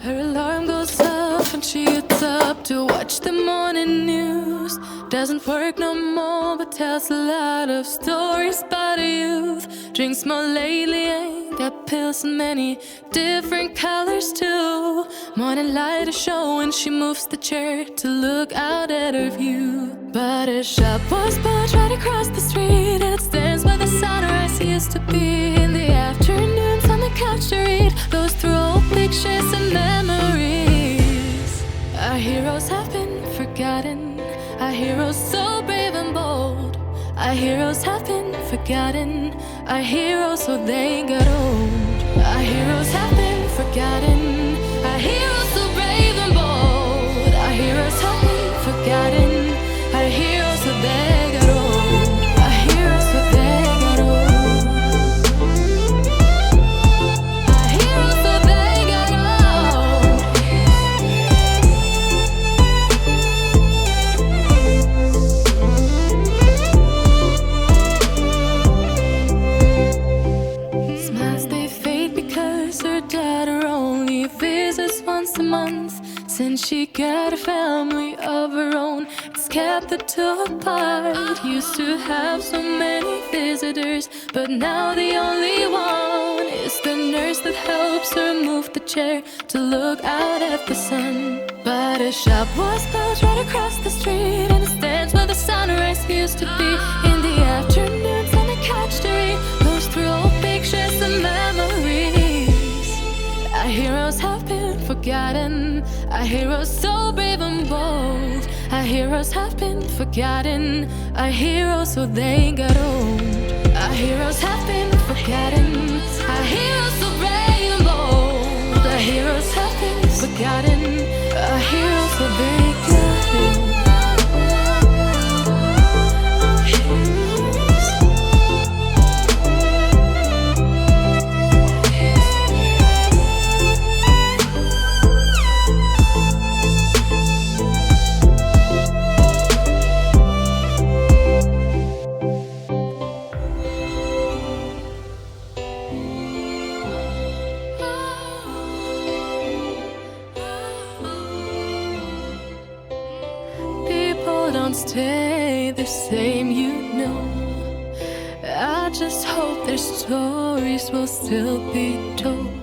Her alarm goes off and she gets up to watch the morning news. Doesn't work no more but tells a lot of stories about her youth. Drinks more lately, ain't got pills in many different colors too. Morning light is showing, she moves the chair to look out at her view. But her shop was built right across the street, and it stands where the sunrise used to be. In the afternoons on the couch to read, goes through old pictures and memories. Our heroes have been forgotten, our heroes so brave and bold. Our heroes have been forgotten, our heroes so they got old. Our heroes have been forgotten, our heroes so brave and bold. Our heroes have been forgotten, our heroes so they got old. Our heroes so they got old. Our heroes so they got old. Smiles they fade because her daughter only visits once a month. Since she got a family of her own, it's kept the two apart. Used to have so many visitors, but now the only one is the nurse that helps her move the chair to look out at the sun. But her shop was built right across the street, and it stands where the sunrise used to be. In the afternoons on the couch to read, goes through old pictures and memories. Our heroes have been forgotten, our heroes so brave and bold. Our heroes have been forgotten, our heroes so they got old. Our heroes have been forgotten, our heroes so brave and bold. Our heroes have been forgotten, our heroes so they got old. Don't stay the same, you know. I just hope their stories will still be told.